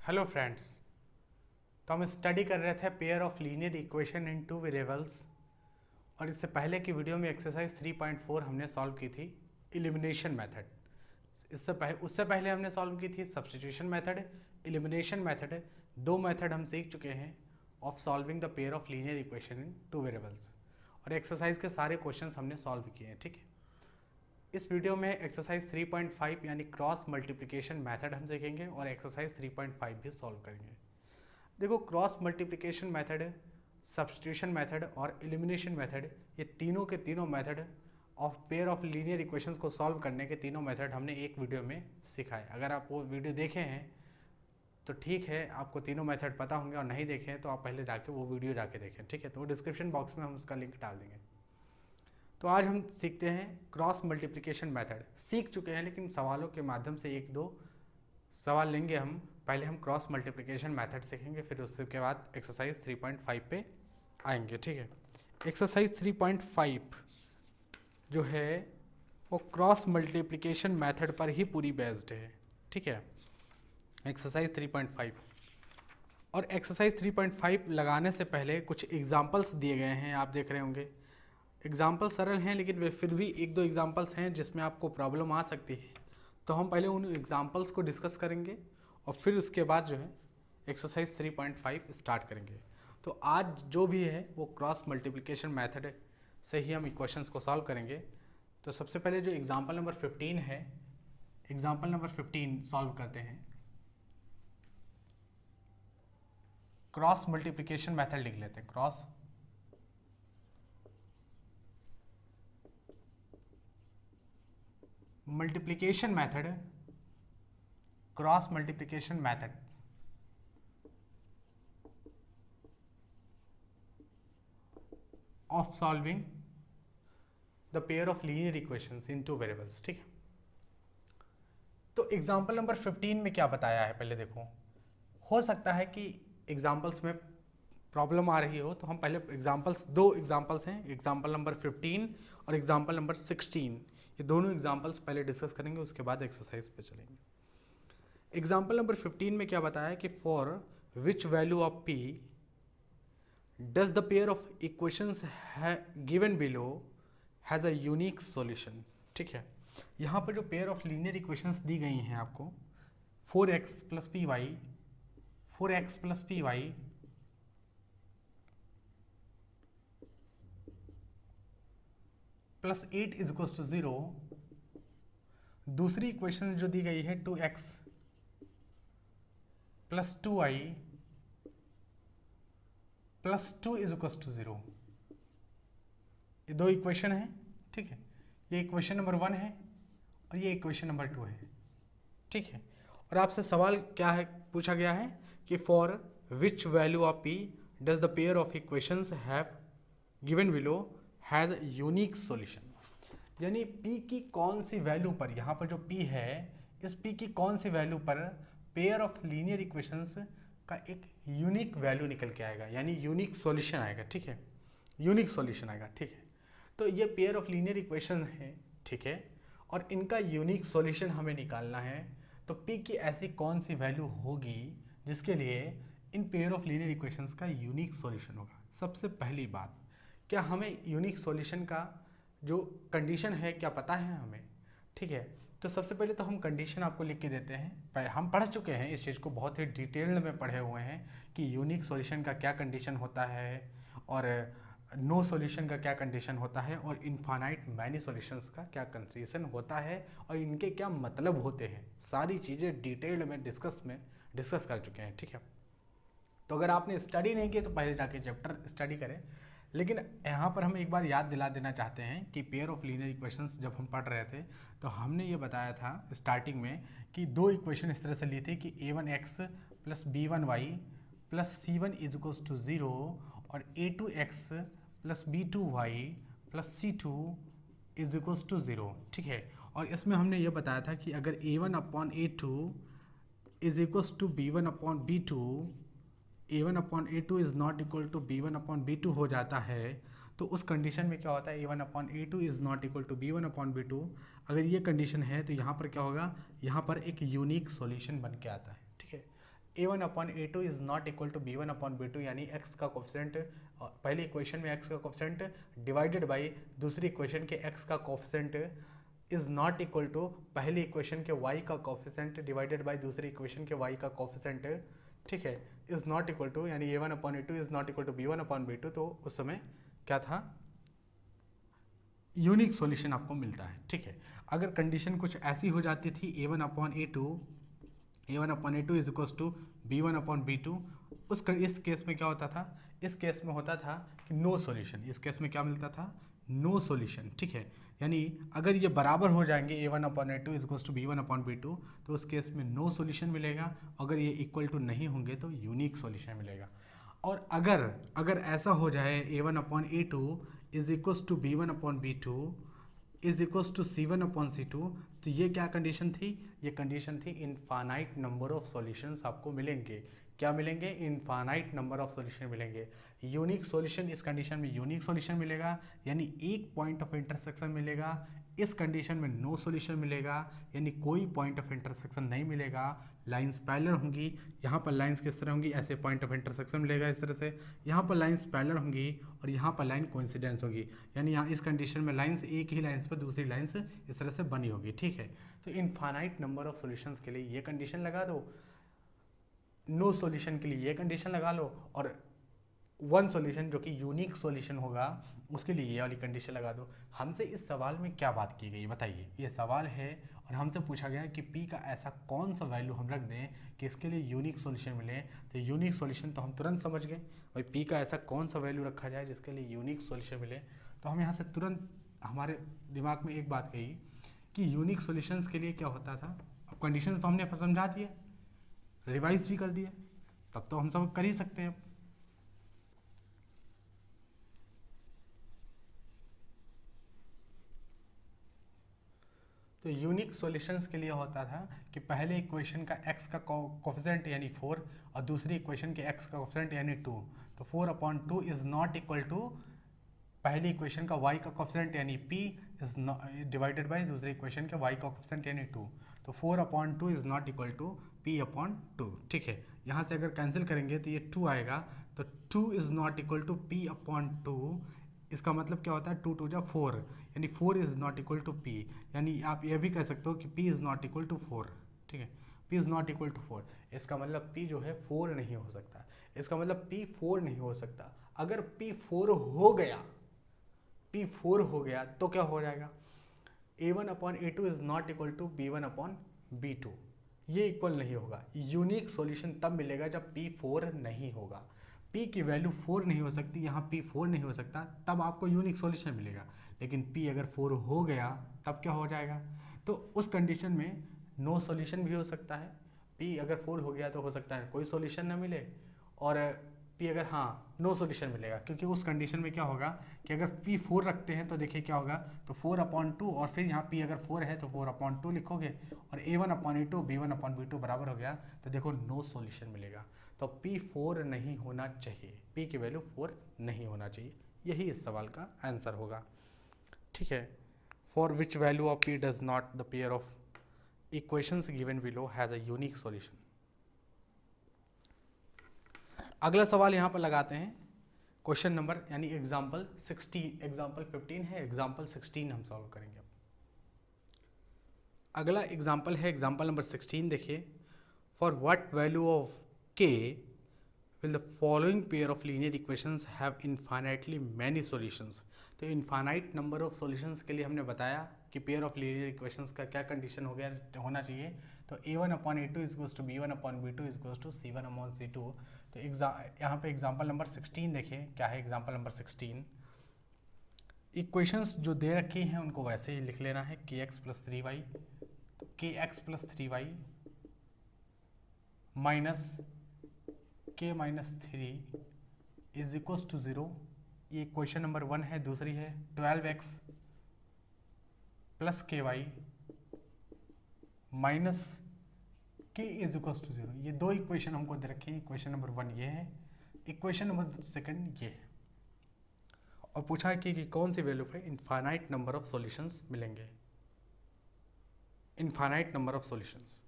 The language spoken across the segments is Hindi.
Hello friends. तो हम स्टडी कर रहे थे pair of linear equation in two variables, और इससे पहले की वीडियो में एक्सरसाइज 3.4 हमने सॉल्व की थी एलिमिनेशन मेथड। उससे पहले हमने सॉल्व की थी सब्स्टिट्यूशन मेथड, एलिमिनेशन मेथड। दो मेथड हम सीख चुके हैं of solving the pair of linear equation in two variables, और एक्सरसाइज के सारे क्वेश्चंस हमने सॉल्व किए हैं। ठीक है, इस वीडियो में एक्सरसाइज 3.5 यानी क्रॉस मल्टीप्लिकेशन मेथड हम सीखेंगे और एक्सरसाइज 3.5 भी सॉल्व करेंगे। देखो, cross multiplication method, substitution method और एलिमिनेशन मेथड, ये तीनों के तीनों method of pair of linear equations को सॉल्व करने के तीनों मेथड हमने एक वीडियो में सिखाए। अगर आप वो वीडियो देखे हैं तो ठीक है, आपको तीनों मेथड पता होंगे, और नहीं देखे हैं तो आप पहले जाके वो वीडियो जाके देखें। ठीक है, तो डिस्क्रिप्शन बॉक्स में हम उसका लिंक डाल देंगे। तो आज हम सीखते हैं क्रॉस मल्टीप्लिकेशन मेथड। सीख चुके हैं, लेकिन सवालों के माध्यम से एक दो सवाल लेंगे हम। पहले हम क्रॉस मल्टीप्लिकेशन मेथड सीखेंगे, फिर उसके बाद एक्सरसाइज 3.5 पे आएंगे। ठीक है, एक्सरसाइज 3.5 जो है वो क्रॉस मल्टीप्लिकेशन मेथड पर ही पूरी बेस्ड है। ठीक है, एक्सरसाइज 3.5 और एक्सरसाइज 3.5 लगाने से पहले कुछ एग्जाम्पल्स दिए गए हैं, आप देख रहे होंगे। एग्जाम्पल सरल हैं, लेकिन वे फिर भी एक दो एग्जाम्पल्स हैं जिसमें आपको प्रॉब्लम आ सकती है। तो हम पहले उन एग्जाम्पल्स को डिस्कस करेंगे और फिर उसके बाद जो है एक्सरसाइज 3.5 स्टार्ट करेंगे। तो आज जो भी है वो क्रॉस मल्टीप्लिकेशन मेथड से ही हम इक्वेशंस को सॉल्व करेंगे। तो सबसे पहले जो एग्जाम्पल नंबर 15 है, एग्जाम्पल नंबर 15 सॉल्व करते हैं। क्रॉस मल्टीप्लिकेशन मेथड लिख लेते हैं। Cross multiplication method, cross multiplication method of solving the pair of linear equations in two variables. ठीक है, तो एग्जाम्पल नंबर 15 में क्या बताया है पहले देखो। हो सकता है कि एग्जाम्पल्स में प्रॉब्लम आ रही हो, तो हम पहले एग्जाम्पल्स, दो एग्जाम्पल्स हैं, एग्जाम्पल नंबर 15 और एग्जाम्पल नंबर 16, ये दोनों एग्जाम्पल्स पहले डिस्कस करेंगे, उसके बाद एक्सरसाइज पे चलेंगे। एग्जाम्पल नंबर 15 में क्या बताया कि for which value of p does the pair of equations given below has a unique solution. ठीक है, यहाँ पर जो पेयर ऑफ लीनियर इक्वेशंस दी गई हैं आपको, 4x plus p y, 4x plus p y plus 8 is equals to 0। दूसरी इक्वेशन जो दी गई है 2x plus 2y plus 2 is equals to 0। ये दो इक्वेशन है। ठीक है, ये इक्वेशन नंबर 1 है और ये इक्वेशन नंबर 2 है। ठीक है, और आपसे सवाल क्या है, पूछा गया है कि for which value of p does the pair of equations have given below has unique solution. यानी p की कौन सी वैल्यू पर, यहाँ पर जो p है, इस p की कौन सी वैल्यू पर पेयर ऑफ लीनियर इक्वेशंस का एक यूनिक वैल्यू निकल के आएगा, यानी यूनिक सॉल्यूशन आएगा। ठीक है, यूनिक सॉल्यूशन आएगा। ठीक है, तो ये पेयर ऑफ लीनियर इक्वेशन है। ठीक है, और इनका यूनिक सॉल्यूशन हमें निकालना है। तो p की ऐसी कौन सी वैल्यू होगी जिसके लिए in pair of linear equations का यूनिक सॉल्यूशन होगा। सबसे पहली बात, क्या हमें यूनिक सॉल्यूशन का जो कंडीशन है क्या पता है हमें। ठीक है, तो सबसे पहले तो हम कंडीशन आपको लिख के देते हैं। हम पढ़ चुके हैं इस चीज़ को, बहुत ही डिटेल्ड में पढ़े हुए हैं कि यूनिक सॉल्यूशन का क्या कंडीशन होता है और नो सॉल्यूशन का क्या कंडीशन होता है और इनफाइनाइट मैनी सॉल्यूशंस का क्या कंडीशन होता है और इनके क्या मतलब होते हैं। सारी चीज़ें डिटेल्ड में डिस्कस कर चुके हैं। ठीक है, तो अगर आपने स्टडी नहीं की तो पहले जाके चैप्टर स्टडी करें। लेकिन यहाँ पर हम एक बार याद दिला देना चाहते हैं कि पेयर ऑफ लीनियर इक्वेशंस जब हम पढ़ रहे थे तो हमने ये बताया था स्टार्टिंग में कि दो इक्वेशन इस तरह से ली थी कि a1x plus b1y plus c1 is equals to 0 और a2x plus b2y plus c2 is equals to 0। ठीक है, और इसमें हमने ये बताया था कि अगर a1 upon a2 is equals to b1 upon b2, a1 upon a2 is not equal to b1 upon b2 हो जाता है, तो उस कंडीशन में क्या होता है, a1 upon a2 is not equal to b1 upon b2। अगर ये कंडीशन है तो यहाँ पर क्या होगा, यहाँ पर एक यूनिक सॉल्यूशन बन के आता है। ठीक है, A1/A2 is not equal to B1/B2, यानी x का कोफिशिएंट पहली इक्वेशन में x का कोफिशिएंट डिवाइडेड बाई दूसरी इक्वेशन के x का coefficient is not equal to पहली इक्वेशन के y का कोफिशिएंट डिवाइडेड बाई दूसरी इक्वेशन के y का कोफिशिएंट, ठीक है, इज नॉट इक्वल टू, यानी A1/A2 is not equal to B1/B2, तो उस समय क्या था, यूनिक सॉल्यूशन आपको मिलता है, ठीक है। अगर कंडीशन कुछ ऐसी हो जाती थी A1/A2 is equal to B1/B2, इस केस में क्या होता था, इस केस में होता था कि नो सॉल्यूशन, इस केस में क्या मिलता था, नो सॉल्यूशन, ठीक है। यानी अगर ये बराबर हो जाएंगे A1/A2 is equal to B1/B2, तो उस केस में नो सॉल्यूशन मिलेगा, अगर ये इक्वल टू नहीं होंगे तो यूनिक सॉल्यूशन मिलेगा। और अगर ऐसा हो जाए A1/A2 is equal to B1/B2 is equal to C1/C2, तो ये क्या कंडीशन थी, ये कंडीशन थी इनफाइनाइट नंबर ऑफ सॉल्यूशंस आपको मिलेंगे। क्या मिलेंगे, इनफाइनाइट नंबर ऑफ सॉल्यूशन मिलेंगे। यूनिक सॉल्यूशन, इस कंडीशन में यूनिक सॉल्यूशन मिलेगा, यानी एक पॉइंट ऑफ इंटरसेक्शन मिलेगा। इस कंडीशन में नो सॉल्यूशन मिलेगा, यानी कोई पॉइंट ऑफ इंटरसेक्शन नहीं मिलेगा। लाइंस पैरेलल होंगी, यहाँ पर लाइंस किस तरह होंगी, ऐसे पॉइंट ऑफ इंटरसेक्शन मिलेगा इस तरह से, यहाँ पर लाइंस पैरेलल होंगी और यहाँ पर लाइन कोइंसिडेंस होगी, यानी यहाँ इस कंडीशन में लाइंस एक ही लाइंस पर दूसरी लाइंस इस तरह से बनी होगी, ठीक है। तो इनफाइनाइट नंबर ऑफ सॉल्यूशंस के लिए ये कंडीशन लगा दो, नो सॉल्यूशन के लिए ये कंडीशन लगा लो, और वन सॉल्यूशन जो कि यूनिक सॉल्यूशन होगा उसके लिए ये वाली कंडीशन लगा दो। हमसे इस सवाल में क्या बात की गई बताइए, ये सवाल है और हमसे पूछा गया कि P का ऐसा कौन सा वैल्यू हम रख दें कि इसके लिए यूनिक सॉल्यूशन मिले। तो यूनिक सॉल्यूशन तो हम तुरंत समझ गए भाई, P का ऐसा कौन सा वैल्यू रखा जाए जिसके लिए यूनिक सॉल्यूशन मिले। तो हम यहाँ से तुरंत हमारे दिमाग में एक बात गई कि यूनिक सॉल्यूशंस के लिए क्या होता था। अब कंडीशंस तो हमने समझा दिए, रिवाइज भी कर दिया, तब तो हम सब कर ही सकते हैं। तो यूनिक सॉल्यूशंस के लिए होता था कि पहले इक्वेशन का x का कोफिशिएंट यानी 4 और दूसरी इक्वेशन के x का कोफिशिएंट यानी 2, तो 4/2 इज नॉट इक्वल टू पहली इक्वेशन का y का कोफिशिएंट यानी p इज डिवाइडेड बाय दूसरी इक्वेशन के y का कोफिशिएंट यानी 2, तो 4/2 is not equal to p/2, ठीक है। यहाँ से अगर कैंसिल करेंगे तो ये 2 आएगा, तो 2 is not equal to p/2, इसका मतलब क्या होता है 2 2 जा 4, यानी 4 is not equal to p, यानी आप ये भी कह सकते हो कि p is not equal to 4, ठीक है, p is not equal to 4, इसका मतलब p जो है 4 नहीं हो सकता, इसका मतलब p 4 नहीं हो सकता। अगर p 4 हो गया तो क्या हो जाएगा, A1/A2 is not equal to B1/B2, ये इक्वल नहीं होगा। यूनिक सॉल्यूशन तब मिलेगा जब p 4 नहीं होगा, p की वैल्यू 4 नहीं हो सकती, यहाँ p 4 नहीं हो सकता, तब आपको यूनिक सॉल्यूशन मिलेगा। लेकिन p अगर 4 हो गया तब क्या हो जाएगा, तो उस कंडीशन में नो सॉल्यूशन भी हो सकता है। p अगर 4 हो गया तो हो सकता है कोई सॉल्यूशन ना मिले, और p अगर हाँ नो सॉल्यूशन मिलेगा, क्योंकि उस कंडीशन में क्या होगा कि अगर p 4 रखते हैं तो देखिए क्या होगा, तो 4/2 और फिर यहाँ p अगर 4 है तो 4/2 लिखोगे, और A1/A2 B1/B2 बराबर हो गया, तो देखो नो सॉल्यूशन मिलेगा। तो p 4 नहीं होना चाहिए, p की वैल्यू 4 नहीं होना चाहिए, यही इस सवाल का आंसर होगा, ठीक है। For which value of p does not the pair of equations given below has a unique solution. अगला सवाल यहाँ पर लगाते हैं, क्वेश्चन नंबर यानी एग्जाम्पल 16, एग्जाम्पल 15 है, एग्जाम्पल 16 हम सॉल्व करेंगे। अगला एग्जाम्पल है एग्जाम्पल नंबर 16, देखिए, for what value of k will the following pair of linear equations have infinitely many solutions। तो इनफाइनाइट नंबर ऑफ सॉल्यूशंस के लिए हमने बताया कि पेयर ऑफ लीनियर इक्वेशंस का क्या कंडीशन हो गया होना चाहिए, तो A1/A2 is equals to B1/B2 is equals to C1/C2। तो यहाँ पे एग्जांपल नंबर 16 देखिए क्या है, एग्जांपल नंबर 16, इक्वेशंस जो दे रखी हैं उनको वैसे ही लिख लेना है, kx + 3y, तो kx + 3y minus k - 3 is equals to 0, ये क्वेश्चन नंबर 1 है। दूसरी है 12x + ky minus k is equals to 0, ये दो इक्वेशन हमको दे रखी है। इक्वेशन नंबर 1 ये है, इक्वेशन नंबर 2 ये है, और पूछा है कि कौन सी वैल्यू पे इनफाइनाइट नंबर ऑफ सॉल्यूशंस मिलेंगे, इनफाइनाइट नंबर ऑफ सॉल्यूशंस।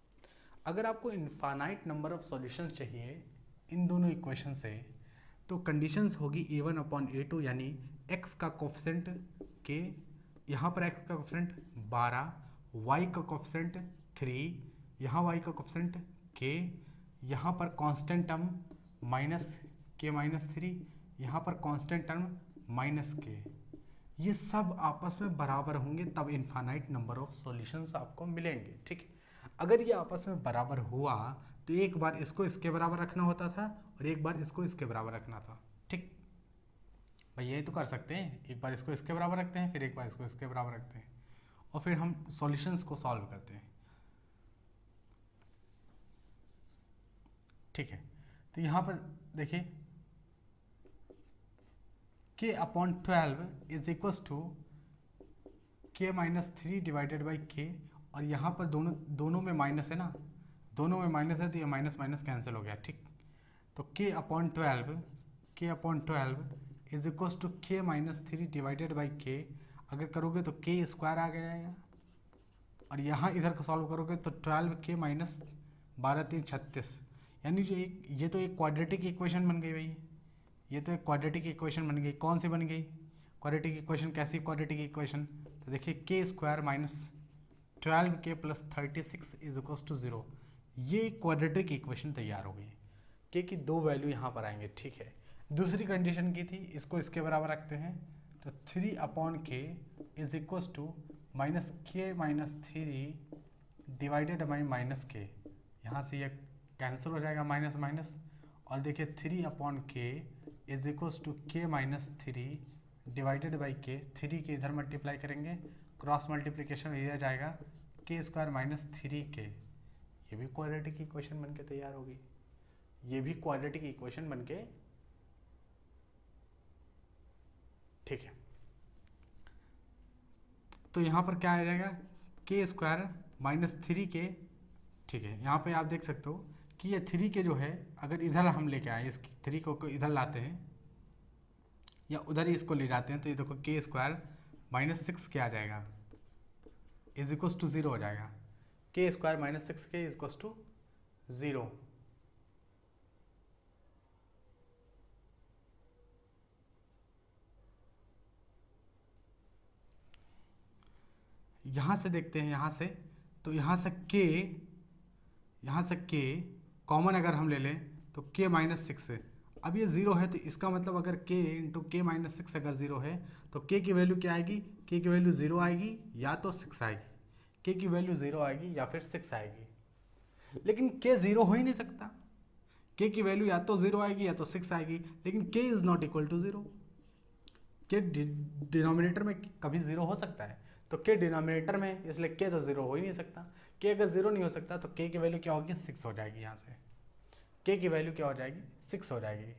अगर आपको इनफाइनाइट नंबर ऑफ सॉल्यूशंस चाहिए इन दोनों इक्वेशन से, तो कंडीशंस होगी a1/a2, यानी x का कोफिशिएंट k, यहाँ पर x का कोफिशिएंट 12, y का कोफिशिएंट 3, यहाँ y का कोफिशिएंट k, यहाँ पर कांस्टेंट टर्म -k-3, यहाँ पर कांस्टेंट टर्म -k, ये सब आपस में बराबर होंगे तब इनफाइनाइट नंबर ऑफ सॉल्यूशंस आपको मिलेंगे। ठीक है, अगर ये आपस में बराबर हुआ तो एक बार इसको इसके बराबर रखना होता था और एक बार इसको इसके बराबर रखना था। ठीक भाई, यही तो कर सकते हैं, एक बार इसको इसके बराबर रखते हैं, फिर एक बार इसको इसके बराबर रखते हैं और फिर हम सॉल्यूशंस को सॉल्व करते हैं। ठीक है, तो यहाँ पर देखिए k/12 is equals to k-3 divided by k, और यहाँ पर दोनों में माइनस है ना, दोनों में माइनस है तो ये माइनस माइनस कैंसिल हो गया। ठीक, तो k/12 is equals to k-3 divided by k, अगर करोगे तो k स्क्वायर आ जाएगा, और यहाँ इधर को सॉल्व करोगे तो 12k माइनस 12×3 36, यानी जो ये तो एक क्वाड्रेटिक इक्वेशन बन गई भाई, ये तो एक क्वाड्रेटिक इक्वेशन बन गई। कौन सी बन गई क्वाड्रेटिक इक्वेशन? कैसी क्वाड्रेटिक इक्वेशन? तो देखिए k² minus 12k plus 36 is equal to 0, ये क्वाड्रेटिक इक्वेशन तैयार हो गई। k की दो वैल्यू यहाँ पर आएंगे। ठीक है, दूसरी कंडीशन की थी, इसको इसके बराबर रखते हैं, तो 3/k is equal to -k-3 divided by -k, यहाँ से ये कैंसिल हो जाएगा माइनस माइनस, और देखिए 3/k is equals to k-3 divided by k, 3 के इधर मल्टीप्लाई करेंगे, क्रॉस मल्टीप्लिकेशन इधर जाएगा, k² माइनस 3k, ये भी क्वाड्रेटिक इक्वेशन बनके तैयार होगी, ये भी क्वाड्रेटिक इक्वेशन बनके। ठीक है, तो यहाँ पर क्या आ जाएगा k² माइनस 3k। ठीक है, यहाँ पे आप देख सकते हो कि ये 3k जो है, अगर इधर हम लेके आए, इस 3 को इधर लाते हैं या उधर ही इसको ले जाते हैं, तो ये देखो k² माइनस 6k आ जाएगा, इज इक्वल्स टू 0 हो जाएगा। k² minus 6k is equals to 0। यहाँ से देखते हैं, यहाँ से तो यहाँ से k कॉमन अगर हम ले लें तो k माइनस 6 है। अब ये 0 है तो इसका मतलब अगर k इंटू k माइनस 6 अगर 0 है तो k की वैल्यू क्या आएगी? k की वैल्यू 0 आएगी या तो 6 आएगी, k की वैल्यू 0 आएगी या फिर 6 आएगी। लेकिन k 0 हो ही नहीं सकता, k की वैल्यू या तो 0 आएगी या तो 6 आएगी, लेकिन k is not equal to 0। k denominator में कभी 0 हो सकता है, तो k डिनोमिनेटर में, इसलिए k तो 0 हो ही नहीं सकता। k अगर 0 नहीं हो सकता तो k की वैल्यू क्या होगी? 6 हो जाएगी। यहाँ से k की वैल्यू क्या हो जाएगी? 6 हो जाएगी।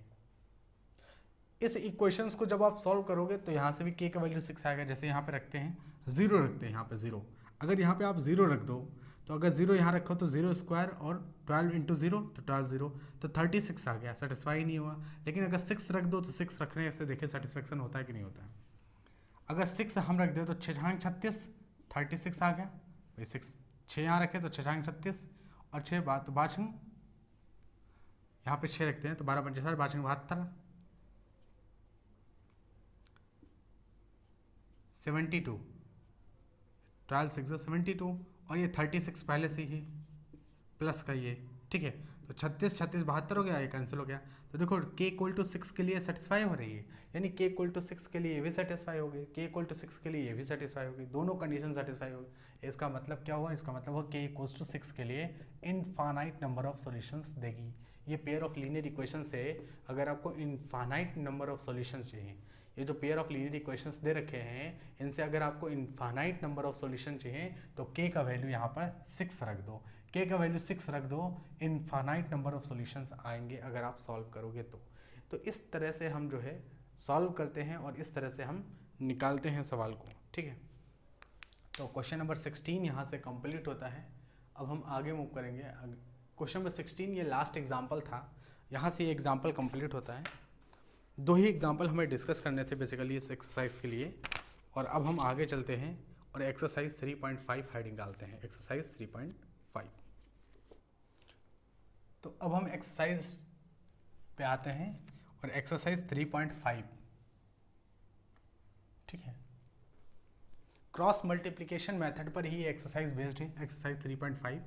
इस इक्वेशंस को जब आप सॉल्व करोगे तो यहाँ से भी k का वैल्यू 6 आएगा। जैसे यहाँ पे रखते हैं 0, रखते हैं यहाँ पे 0, अगर यहाँ पे आप 0 रख दो तो अगर 0 यहाँ रखो तो 0² और 12 इंटू 0 तो 12 0, तो 36 आ गया, सेटिस्फाई नहीं हुआ। लेकिन अगर 6 रख दो तो 6 रखने से देखिए सेटिस्फेक्शन होता है कि नहीं होता है। अगर 6 हम रख दे तो 6×36 36 आ गया भाई, 6 यहाँ रखे तो 6×36 और 6 बात 5, यहाँ पे 6 रखते हैं तो 12×5 72 72, 12 6 72, और ये 36 पहले से ही प्लस का ये। ठीक है, तो 36 36 72 हो गया, ये कैंसिल हो गया। तो देखो k = 6 के लिए सेटिस्फाई हो रही है, यानी k = 6 के लिए ये भी सेटिस्फाई हो गई, k = 6 के लिए ये भी सेटिस्फाई हो गई, दोनों कंडीशन सेटिस्फाई हो गई। इसका मतलब क्या हुआ? इसका मतलब हुआ k = 6 के लिए इनफाइनाइट नंबर ऑफ सॉल्यूशंस देगी। ये पेयर ऑफ लीनियर इक्वेशन से अगर आपको इनफाइनाइट नंबर ऑफ सॉल्यूशंस चाहिए, ये जो पेयर ऑफ लीनियर इक्वेशंस दे रखे हैं इनसे अगर आपको इनफाइनाइट नंबर ऑफ सॉल्यूशन चाहिए तो k का वैल्यू यहाँ पर 6 रख दो, k का वैल्यू 6 रख दो, इनफाइनाइट नंबर ऑफ सॉल्यूशंस आएंगे अगर आप सॉल्व करोगे तो इस तरह से हम जो है सॉल्व करते हैं और इस तरह से हम निकालते हैं सवाल को। ठीक है, तो क्वेश्चन नंबर 16 यहाँ से कंप्लीट होता है। अब हम आगे मूव करेंगे। क्वेश्चन नंबर 16 ये लास्ट एग्जाम्पल था, यहाँ से ये एग्जाम्पल कंप्लीट होता है। 2 ही एग्जाम्पल हमें डिस्कस करने थे बेसिकली इस एक्सरसाइज के लिए, और अब हम आगे चलते हैं और एक्सरसाइज 3.5 हेडिंग डालते हैं। एक्सरसाइज 3.5 तो अब हम एक्सरसाइज पे आते हैं और एक्सरसाइज 3.5, ठीक है, क्रॉस मल्टीप्लिकेशन मेथड पर ही एक्सरसाइज बेस्ड है, एक्सरसाइज 3.5।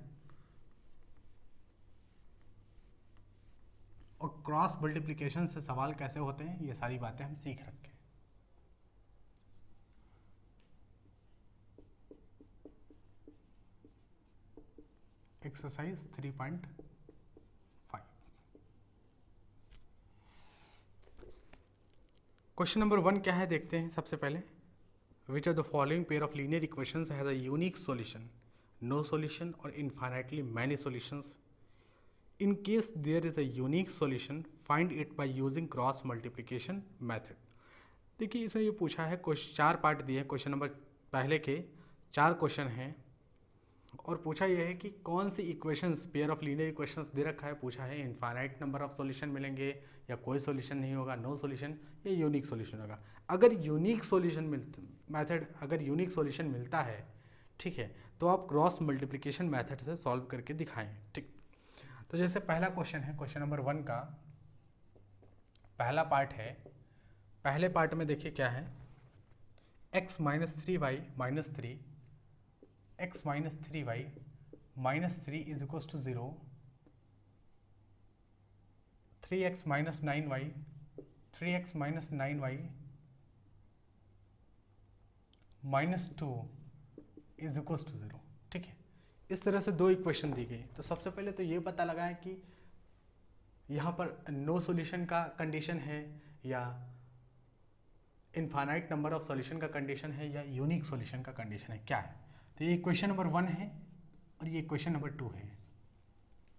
और क्रॉस मल्टीप्लिकेशन से सवाल कैसे होते हैं ये सारी बातें हम सीख रखे हैं। एक्सरसाइज 3.5 क्वेश्चन नंबर 1 क्या है देखते हैं सबसे पहले। Which of the following pair of linear equations has a unique solution, no solution और infinitely many solutions. In case there is a unique solution, find it by using cross multiplication method। देखिए इसमें ये पूछा है, क्वेश्चन 4 पार्ट दिए हैं, क्वेश्चन नंबर पहले के 4 क्वेश्चन हैं और पूछा यह है कि कौन सी equations, pair of linear equations दे रखा है, पूछा है इनफाइनाइट नंबर ऑफ सॉल्यूशन मिलेंगे या कोई सॉल्यूशन नहीं होगा, नो सॉल्यूशन या यूनिक सॉल्यूशन होगा। अगर यूनिक सॉल्यूशन मेथड अगर यूनिक सॉल्यूशन मिलता है, ठीक है, तो आप क्रॉस मल्टीप्लिकेशन मेथड से सॉल्व करके दिखाएं, ठीक। तो जैसे पहला क्वेश्चन है, क्वेश्चन नंबर 1 का पहला पार्ट है। पहले पार्ट में देखिए क्या है, x minus 3y minus 3, x minus 3y minus 3 is equal to 0, 3x minus 9y, 3x minus 9y minus 2 is equal to 0, ठीक है। इस तरह से 2 इक्वेशन दी गई। तो सबसे पहले तो ये पता लगाएं कि यहाँ पर नो सॉल्यूशन का कंडीशन है या इनफाइनाइट नंबर ऑफ सॉल्यूशन का कंडीशन है या यूनिक सॉल्यूशन का कंडीशन है, क्या है। तो ये इक्वेशन नंबर 1 है और ये इक्वेशन नंबर 2 है।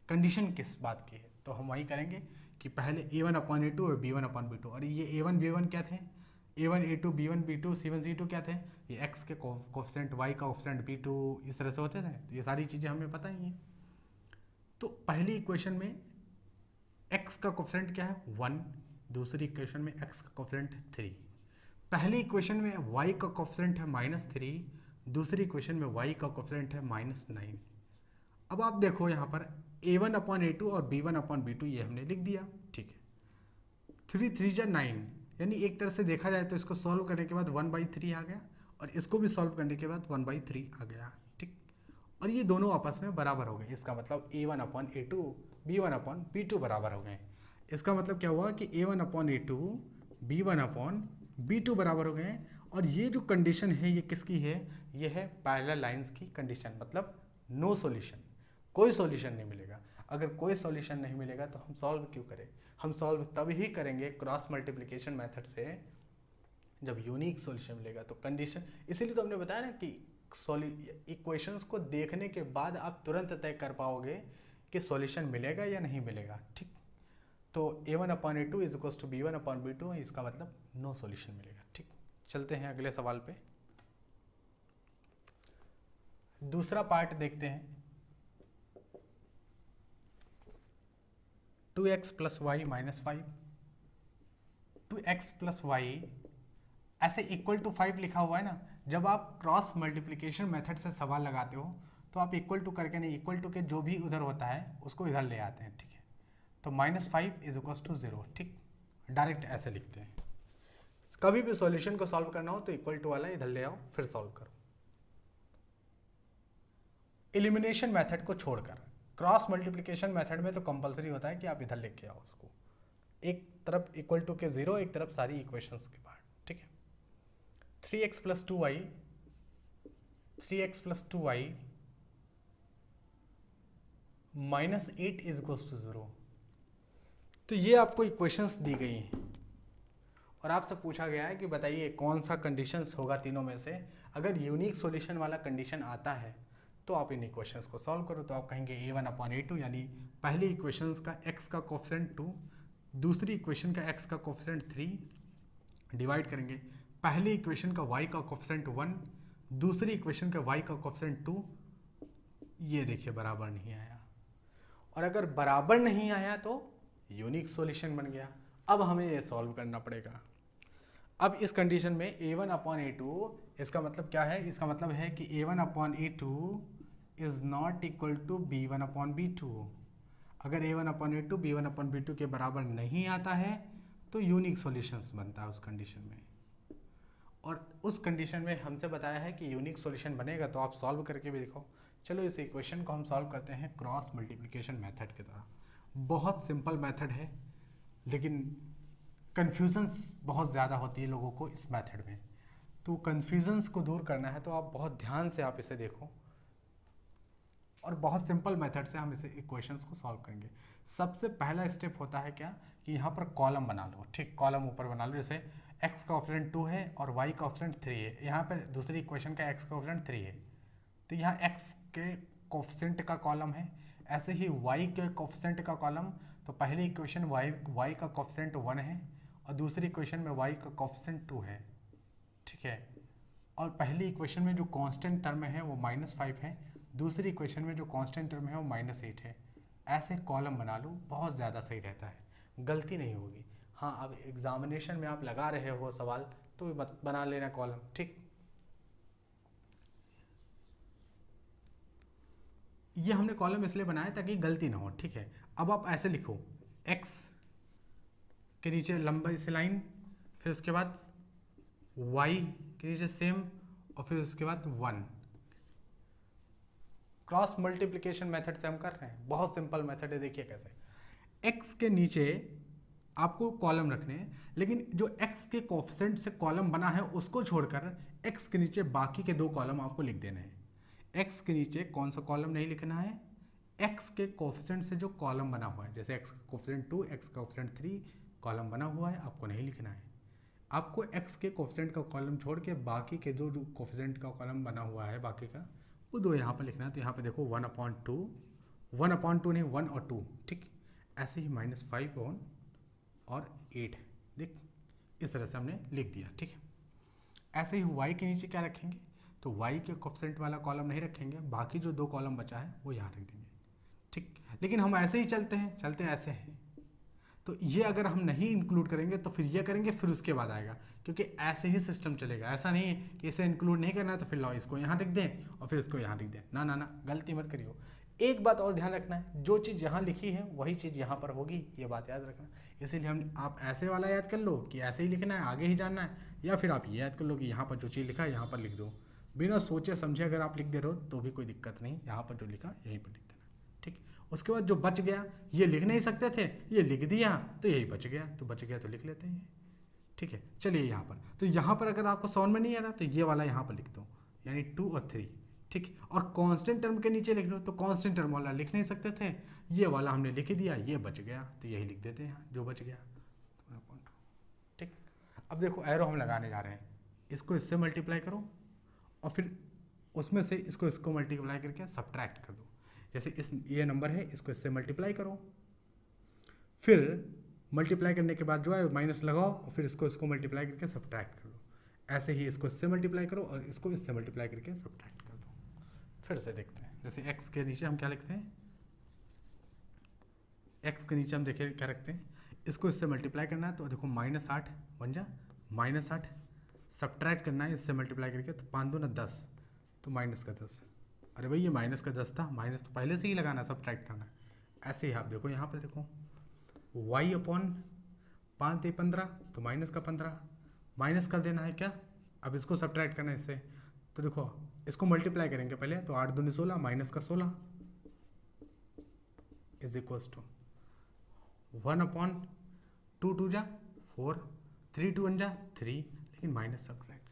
कंडीशन किस बात की है, तो हम वही करेंगे कि पहले a1/a2 और b1/b2, और ये a1 b1 क्या थे, a1 a2 b1 b2 c1 c2 क्या थे, ये x के कोफिशिएंट, y का कोफिशिएंट b2 इस तरह से होते थे। तो ये सारी चीज़ें हमें पता ही हैं। तो पहली इक्वेशन में x का कोफिशिएंट क्या है 1, दूसरी इक्वेशन में x का कोफिशिएंट 3, पहली इक्वेशन में y का कोफिशिएंट है -3, दूसरी इक्वेशन में y का कोफिशिएंट है -9। अब आप देखो यहाँ पर a1/a2 और b1/b2 ये हमने लिख दिया, ठीक है। 3 3 जा 9, यानी एक तरह से देखा जाए तो इसको सॉल्व करने के बाद 1/3 आ गया और इसको भी सॉल्व करने के बाद 1/3 आ गया, ठीक। और ये दोनों आपस में बराबर हो गए। इसका मतलब a1/a2 b1/b2 बराबर हो गए। इसका मतलब क्या हुआ कि a1/a2 b1/b2 बराबर हो गए। और ये जो कंडीशन है ये किसकी है, ये है पैरेलल लाइंस की कंडीशन, मतलब नो सॉल्यूशन, कोई सॉल्यूशन नहीं मिलेगा। अगर कोई सॉल्यूशन नहीं मिलेगा तो हम सॉल्व क्यों करें, हम सॉल्व तब ही करेंगे क्रॉस मल्टीप्लिकेशन मेथड से जब यूनिक सॉल्यूशन मिलेगा। तो कंडीशन, इसीलिए तो हमने बताया ना कि इक्वेशंस को देखने के बाद आप तुरंत तय कर पाओगे कि सॉल्यूशन मिलेगा या नहीं मिलेगा, ठीक। तो a1/a2 is equal to b1/b2, इसका मतलब नो सॉल्यूशन मिलेगा, ठीक। चलते हैं अगले सवाल पे। दूसरा पार्ट देखते हैं, 2x plus y minus 5, 2x plus y ऐसे इक्वल टू 5 लिखा हुआ है ना। जब आप क्रॉस मल्टीप्लिकेशन मेथड से सवाल लगाते हो तो आप इक्वल टू करके नहीं, इक्वल टू के जो भी उधर होता है उसको इधर ले आते हैं, ठीक है। तो -5 इज इक्वल टू 0, ठीक, डायरेक्ट ऐसे लिखते हैं। कभी भी सॉल्यूशन को सॉल्व करना हो तो इक्वल टू वाला इधर ले आओ फिर सॉल्व करो। एलिमिनेशन मेथड को छोड़कर क्रॉस मल्टीप्लिकेशन मेथड में तो कंपलसरी होता है कि आप इधर लेके आओ उसको, एक तरफ इक्वल टू के 0, एक तरफ सारी इक्वेशंस के बाद, ठीक है। 3x plus 2y, 3x plus 2y -8 is equal to 0। तो ये आपको इक्वेशंस दी गई हैं और आपसे पूछा गया है कि बताइए कौन सा कंडीशंस होगा तीनों में से। अगर यूनिक सॉल्यूशन वाला कंडीशन आता है तो आप इन इक्वेशंस को सॉल्व करो। तो आप कहेंगे a1/a2, यानी पहली इक्वेशंस का x का कोफिशिएंट 2, दूसरी इक्वेशन का x का कोफिशिएंट 3, डिवाइड करेंगे पहली इक्वेशन का y का कोफिशिएंट 1, दूसरी इक्वेशन का y का कोफिशिएंट 2। ये देखिए बराबर नहीं आया, और अगर बराबर नहीं आया तो यूनिक सॉल्यूशन बन गया। अब हमें ये सॉल्व करना पड़ेगा। अब इस कंडीशन में a1/a2, इसका मतलब क्या है, इसका मतलब है कि a1/a2 is not equal to b1/b2। अगर a1/a2 b1/b2 के बराबर नहीं आता है तो यूनिक सॉल्यूशंस बनता है उस कंडीशन में। और उस कंडीशन में हमसे बताया है कि यूनिक सॉल्यूशन बनेगा तो आप सॉल्व करके भी देखो। चलो इस इक्वेशन को हम सॉल्व करते हैं क्रॉस मल्टीप्लिकेशन मेथड की तरह। बहुत सिंपल मेथड है लेकिन कन्फ्यूजन्स बहुत ज़्यादा होती है लोगों को इस मेथड में, तो कन्फ्यूजन्स को दूर करना है तो आप बहुत ध्यान से आप इसे देखो और बहुत सिंपल मेथड से हम इसे इक्वेशंस को सॉल्व करेंगे। सबसे पहला स्टेप होता है क्या कि यहाँ पर कॉलम बना लो, ठीक, कॉलम ऊपर बना लो। जैसे x का ऑप्शन 2 है और y का ऑप्शन 3 है, यहाँ पर दूसरी इक्वेशन का x का ऑप्शन 3 है तो यहाँ x के कोफिशिएंट का कॉलम है, ऐसे ही y के कोफिशिएंट का कॉलम। तो पहली इक्वेशन y का कोफिशिएंट 1 है और दूसरी इक्वेशन में y का कोफिशिएंट 2 है, ठीक है। और पहली इक्वेशन में जो कांस्टेंट टर्म है वो -5 है, दूसरी इक्वेशन में जो कांस्टेंट टर्म है वो -8 है। ऐसे कॉलम बना लो, बहुत ज़्यादा सही रहता है, गलती नहीं होगी। हाँ, अब एग्जामिनेशन में आप लगा रहे हो सवाल तो बना लेना कॉलम, ठीक। ये हमने कॉलम इसलिए बनाया ताकि गलती ना हो, ठीक है। अब आप ऐसे लिखो, x के नीचे लंबी सी लाइन, फिर उसके बाद y के नीचे सेम और फिर उसके बाद 1। क्रॉस मल्टीप्लिकेशन मेथड से हम कर रहे हैं, बहुत सिंपल मेथड है। देखिए कैसे x के नीचे आपको कॉलम रखने हैं, लेकिन जो x के कोफिशिएंट से कॉलम बना है उसको छोड़कर x के नीचे बाकी के 2 कॉलम आपको लिख देने हैं। x के नीचे कौन सा कॉलम नहीं लिखना है, x के कोफिशिएंट से जो कॉलम बना हुआ है, जैसे x का कोफिशिएंट 2, x का कोफिशिएंट 3 कॉलम बना हुआ है, आपको नहीं लिखना है। आपको x के कोफिशिएंट का कॉलम छोड़ के बाकी के जो कोफिशिएंट का कॉलम बना हुआ है बाकी का, वो 2 यहाँ पर लिखना है। तो यहाँ पे देखो 1/2 नहीं 1 और 2, ठीक। ऐसे ही -5 और 8, देख इस तरह से हमने लिख दिया, ठीक है। ऐसे ही y के नीचे क्या रखेंगे, तो y के कोफिशिएंट वाला कॉलम नहीं रखेंगे, बाकी जो 2 कॉलम बचा है वो यहाँ रख देंगे, ठीक। लेकिन हम ऐसे ही चलते ऐसे हैं, तो ये अगर हम नहीं इंक्लूड करेंगे तो फिर ये करेंगे, फिर उसके बाद आएगा, क्योंकि ऐसे ही सिस्टम चलेगा। ऐसा नहीं है कि इसे इंक्लूड नहीं करना है तो फिर लाओ इसको यहाँ लिख दें और फिर इसको यहाँ लिख दें, ना ना ना, गलती मत करियो। एक बात और ध्यान रखना है, जो चीज़ यहाँ लिखी है वही चीज़ यहाँ पर होगी, ये बात याद रखना। इसीलिए हम आप ऐसे वाला याद कर लो कि ऐसे ही लिखना है, आगे ही जानना है, या फिर आप ये याद कर लो कि यहाँ पर जो चीज़ लिखा है यहाँ पर लिख दो। बिना सोचे समझे अगर आप लिख दे रहे हो तो भी कोई दिक्कत नहीं, यहाँ पर जो लिखा यहीं पर लिख देना, ठीक। उसके बाद जो बच गया, ये लिख नहीं सकते थे, ये लिख दिया तो यही बच गया, तो बच गया तो लिख लेते हैं, ठीक है। चलिए यहाँ पर, तो यहाँ पर अगर आपको समझ में नहीं आ रहा तो ये वाला यहाँ पर लिख दो, यानी 2 और 3, ठीक। और कांस्टेंट टर्म के नीचे लिख लो, तो कांस्टेंट टर्म वाला लिख नहीं सकते थे, ये वाला हमने लिख दिया, ये बच गया तो यही लिख देते हैं जो बच गया, ठीक। अब देखो एरो हम लगाने जा रहे हैं, इसको इससे मल्टीप्लाई करो और फिर उसमें से इसको मल्टीप्लाई करके सब्ट्रैक्ट कर दो। जैसे ये नंबर है, इसको इससे मल्टीप्लाई करो, फिर मल्टीप्लाई करने के बाद जो है माइनस लगाओ और फिर इसको मल्टीप्लाई करके सब्ट्रैक्ट कर दो। ऐसे ही इसको इससे मल्टीप्लाई करो और इसको इससे मल्टीप्लाई करके सब्ट्रैक्ट कर दो। फिर से देखते हैं, जैसे x के नीचे हम क्या लिखते हैं, x के नीचे हम देखिए क्या रखते हैं, इसको इससे मल्टीप्लाई करना है तो देखो -8 बन जा, -8 सब्ट्रैक्ट करना है इससे मल्टीप्लाई करके, तो 5 दूना 10, तो -10। अरे भाई ये -10 था, माइनस तो पहले से ही लगाना, सब्ट्रैक्ट करना। ऐसे ही आप देखो यहाँ पर देखो y/5 × 15, तो -15 माइनस कर देना है क्या, अब इसको सब्ट्रैक्ट करना है इससे, तो देखो इसको मल्टीप्लाई करेंगे पहले, तो 8 दूनी 16 -16 इज इक्वल्स टू 1/2 2 जा 4, 3 2 1 जा 3, लेकिन माइनस सब्ट्रैक्ट,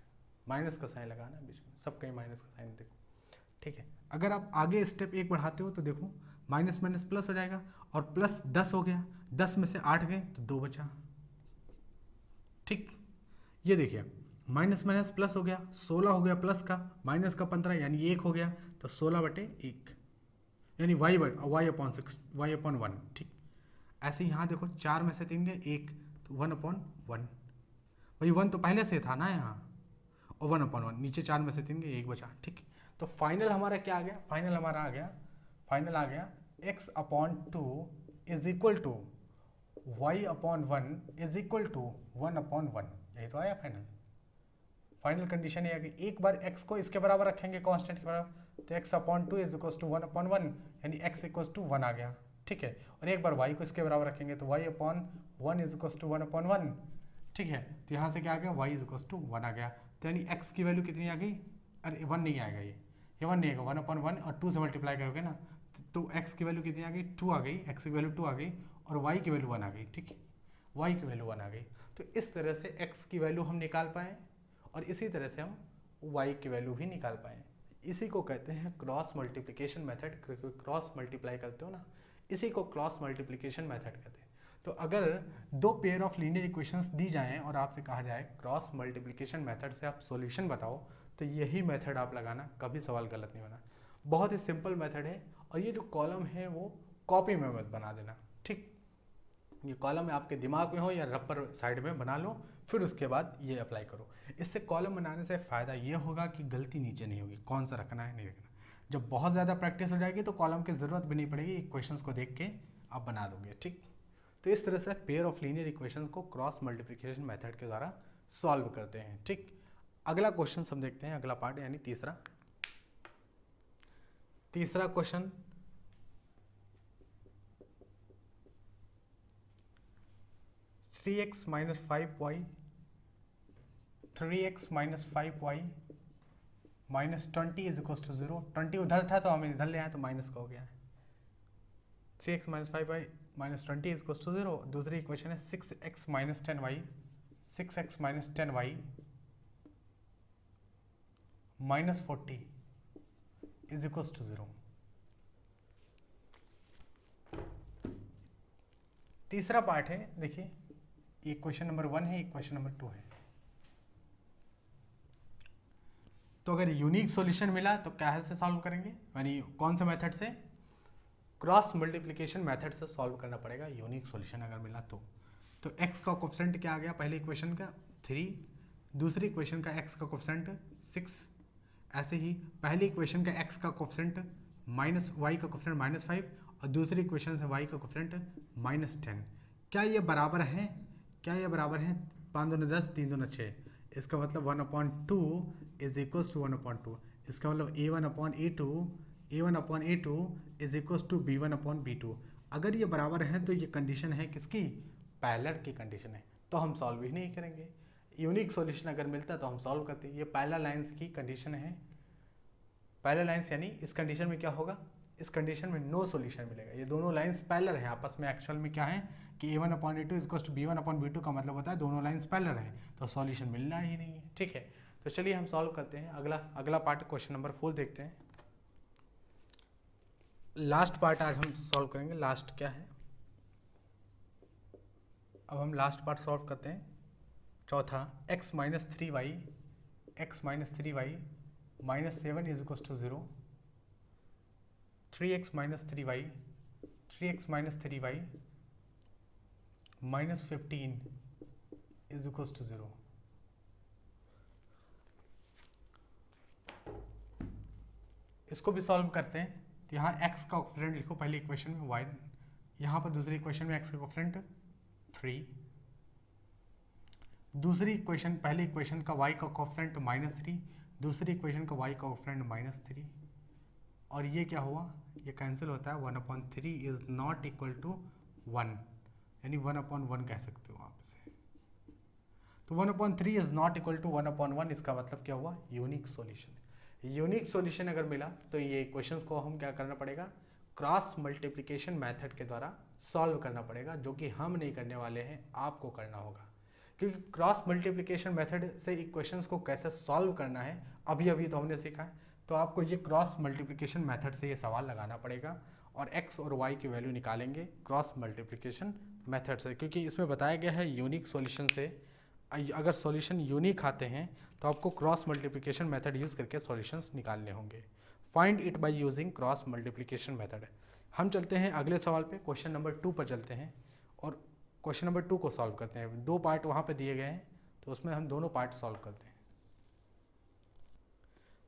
माइनस का साइन लगाना बीच में, सब कहीं माइनस का साइन देखो, ठीक है। अगर आप आगे स्टेप 1 बढ़ाते हो तो देखो माइनस माइनस प्लस हो जाएगा और प्लस 10 हो गया, 10 में से 8 गए तो 2 बचा, ठीक। ये देखिए माइनस माइनस प्लस हो गया, 16 हो गया प्लस का, माइनस का 15 यानी 1 हो गया, तो 16/1 यानी y/1, ठीक। ऐसे यहाँ देखो 4 में से 3 गए 1, तो 1/1, भाई 1 तो पहले से था ना यहाँ, और 1/1 नीचे 4 में से 3 गए 1 बचा, ठीक। तो फाइनल हमारा क्या आ गया, फाइनल आ गया x/2 is equal to y/1 is equal to 1/1, यही तो आया फाइनल कंडीशन ये आ गई। एक बार x को इसके बराबर रखेंगे, कांस्टेंट के बराबर, तो x/2 इज इक्वल टू 1/1 यानी x इक्वल टू 1 आ गया, ठीक है। और एक बार y को इसके बराबर रखेंगे तो y upon 1 is equal to 1 upon 1, ठीक है। तो यहाँ से क्या आ गया, y इज इक्वल टू 1 आ गया। तो यानी x की वैल्यू कितनी आ गई, अरे 1 नहीं आएगा, ये 1 नहीं आएगा, 1 अपॉन 1 और 2 से मल्टीप्लाई करोगे ना तो x की वैल्यू कितनी आ गई, 2 आ गई, x की वैल्यू 2 आ गई और y की वैल्यू 1 आ गई, ठीक है, y की वैल्यू 1 आ गई। तो इस तरह से x की वैल्यू हम निकाल पाए और इसी तरह से हम y की वैल्यू भी निकाल पाए। इसी को कहते हैं क्रॉस मल्टीप्लिकेशन मेथड, क्योंकि क्रॉस मल्टीप्लाई करते हो ना, इसी को क्रॉस मल्टीप्लिकेशन मेथड कहते हैं। तो अगर दो पेयर ऑफ लीनियर इक्वेशंस दी जाएं और आपसे कहा जाए क्रॉस मल्टीप्लिकेशन मेथड से आप सॉल्यूशन बताओ, तो यही मेथड आप लगाना, कभी सवाल गलत नहीं होना। बहुत ही सिंपल मेथड है और ये जो कॉलम है वो कॉपी में मत बना देना, ठीक। ये कॉलम आपके दिमाग में हो या रबर साइड में बना लो, फिर उसके बाद ये अप्लाई करो। इससे कॉलम बनाने से फ़ायदा ये होगा कि गलती नीचे नहीं होगी, कौन सा रखना है नहीं रखना। जब बहुत ज़्यादा प्रैक्टिस हो जाएगी तो कॉलम की ज़रूरत भी नहीं पड़ेगी, इक्वेशंस को देख के आप बना दोगे, ठीक। तो इस तरह से पेयर ऑफ लीनियर इक्वेशंस को क्रॉस मल्टीप्लिकेशन मेथड के द्वारा सॉल्व करते हैं, ठीक। अगला क्वेश्चन हम देखते हैं, अगला पार्ट यानी तीसरा question. Three x minus 5y minus 20 is equal to 0। 20 उधर था तो हम इधर ले आए तो माइनस का हो गया है। 3x minus 5y minus 20 is equal to 0। दूसरी इक्वेशन है 6x minus 10y minus 40 is equal to 0। तीसरा पार्ट है, देखिए ये क्वेश्चन नंबर 1 है, क्वेश्चन नंबर 2 है। तो अगर यूनिक सॉल्यूशन मिला तो क्या से सॉल्व करेंगे, यानी कौन से मेथड से, क्रॉस मल्टीप्लिकेशन मेथड से सॉल्व करना पड़ेगा यूनिक सॉल्यूशन अगर मिला तो। x का कोफिशिएंट क्या आ गया, पहले इक्वेशन का 3, दूसरी इक्वेशन का x का कोफिशिएंट 6, ऐसे ही पहली इक्वेशन का x का कोफिशिएंट माइनस y का कोफिशिएंट माइनस 5 और दूसरी इक्वेशन से y का कोफिशिएंट माइनस 10। क्या ये बराबर है, 5 दूनी 10, 3 दूनी 6, इसका मतलब 1/2 इज इक्वल टू 1/2। इसका मतलब a1/a2 is equal to b1/b2। अगर ये बराबर है तो ये कंडीशन है किसकी, पैरेलल की कंडीशन है, तो हम सॉल्व ही नहीं करेंगे। यूनिक सॉल्यूशन अगर मिलता तो हम सॉल्व करते। ये पैरेलल लाइंस की कंडीशन है। पैरेलल लाइंस यानी इस कंडीशन में क्या होगा, इस कंडीशन में नो सॉल्यूशन मिलेगा। ये दोनों लाइंस पैरेलल हैं आपस में। एक्चुअल में क्या है कि a1/a2 is equal to b1/b2 का मतलब होता है दोनों लाइंस पैरेलल हैं, तो सॉल्यूशन मिलना ही नहीं है, ठीक है। तो चलिए हम सॉल्व करते हैं। अगला पार्ट क्वेश्चन नंबर 4 देखते हैं। लास्ट पार्ट आज हम सॉल्व करेंगे। लास्ट क्या है, अब हम लास्ट पार्ट सॉल्व करते हैं। चौथा, x minus 3y minus 7 is equal to 0। 3x minus 3y minus 15 is equal to 0। इसको भी सॉल्व करते हैं। तो यहाँ x का कोफिशिएंट लिखो पहली इक्वेशन में, y यहाँ पर दूसरी इक्वेशन में x का कोफिशिएंट 3, दूसरी इक्वेशन पहली इक्वेशन का y का कोफिशिएंट -3, दूसरी इक्वेशन का y का कोफिशिएंट -3, और ये क्या हुआ, ये कैंसिल होता है। 1/3 इज नॉट इक्वल टू 1, यानी 1/1 कह सकते हो आप इसे। तो 1/3 इज नॉट इक्वल टू 1/1, इसका मतलब क्या हुआ, यूनिक सॉल्यूशन। यूनिक सॉल्यूशन अगर मिला तो ये इक्वेशंस को हम क्या करना पड़ेगा, क्रॉस मल्टीप्लिकेशन मेथड के द्वारा सॉल्व करना पड़ेगा, जो कि हम नहीं करने वाले हैं, आपको करना होगा। क्योंकि क्रॉस मल्टीप्लिकेशन मेथड से इक्वेशंस को कैसे सॉल्व करना है अभी तो हमने सीखा है। तो आपको ये क्रॉस मल्टीप्लिकेशन मेथड से ये सवाल लगाना पड़ेगा और x और y की वैल्यू निकालेंगे क्रॉस मल्टीप्लिकेशन मेथड से, क्योंकि इसमें बताया गया है यूनिक सॉल्यूशन से। अगर सॉल्यूशन यूनिक आते हैं तो आपको क्रॉस मल्टीप्लिकेशन मेथड यूज़ करके सॉल्यूशंस निकालने होंगे। Find it by using cross multiplication method. हम चलते हैं अगले सवाल पे, क्वेश्चन नंबर 2 पर चलते हैं और क्वेश्चन नंबर 2 को सॉल्व करते हैं। 2 पार्ट वहाँ पे दिए गए हैं तो उसमें हम दोनों पार्ट सॉल्व करते हैं।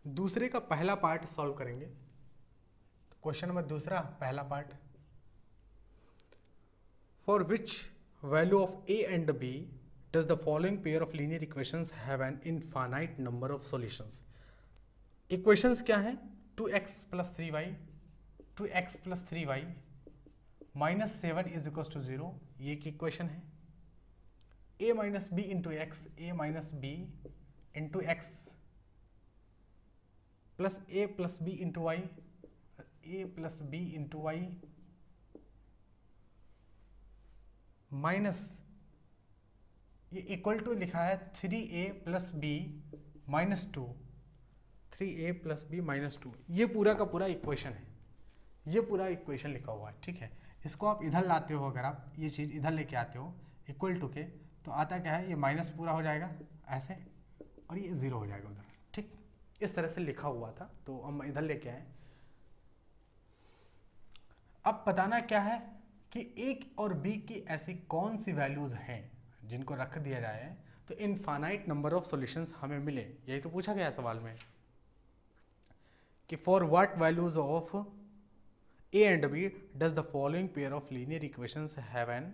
दूसरे का पहला पार्ट सॉल्व करेंगे। तो क्वेश्चन नंबर 2 पहला part, for which value of a and b does the following pair of linear equations have an infinite number of solutions। Equations क्या हैं, 2x plus 3y -7 is equal to 0, ये एक इक्वेशन है। a minus b into x, a minus b into x plus a plus b into y, a plus b into y minus ये इक्वल टू लिखा है 3a plus b minus 2, 3a plus b minus 2, ये पूरा का पूरा इक्वेशन है, ये पूरा इक्वेशन लिखा हुआ है। ठीक है, इसको आप इधर लाते हो, अगर आप ये चीज़ इधर लेके आते हो इक्वल टू के, तो आता क्या है, ये माइनस पूरा हो जाएगा ऐसे और ये 0 हो जाएगा उधर। ठीक, इस तरह से लिखा हुआ था, तो हम इधर लेके आए। अब बताना क्या है कि a और b की ऐसी कौन सी वैल्यूज हैं जिनको रख दिया जाए तो इनफाइनाइट नंबर ऑफ सॉल्यूशंस हमें मिले। यही तो पूछा गया है सवाल में कि for what values of a and b does the following pair of linear equations have an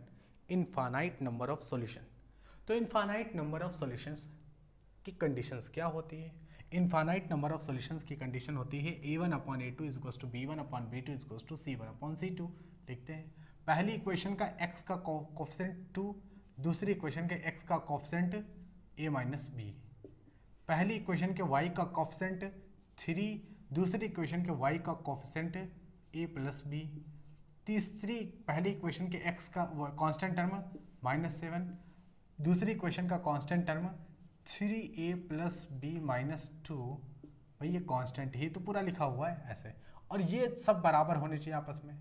infinite number of solution। तो इनफाइनाइट नंबर ऑफ सॉल्यूशंस की कंडीशंस क्या होती है? इनफाइनाइट नंबर ऑफ सॉल्यूशंस की कंडीशन होती है a1/a2 is equal to b1/b2 is equal to c1/c2। लिखते हैं पहली इक्वेशन का x का कोफिशिएंट 2, दूसरी इक्वेशन के x का कोफिशिएंट a माइनस बी, पहली इक्वेशन के y का कोफिशिएंट 3, दूसरी इक्वेशन के y का कोफिशिएंट a प्लस बी, तीसरी पहली इक्वेशन के x का कांस्टेंट टर्म -7, दूसरी इक्वेशन का constant term 3a plus b minus 2। भाई ये कांस्टेंट ही तो पूरा लिखा हुआ है ऐसे, और ये सब बराबर होने चाहिए आपस में।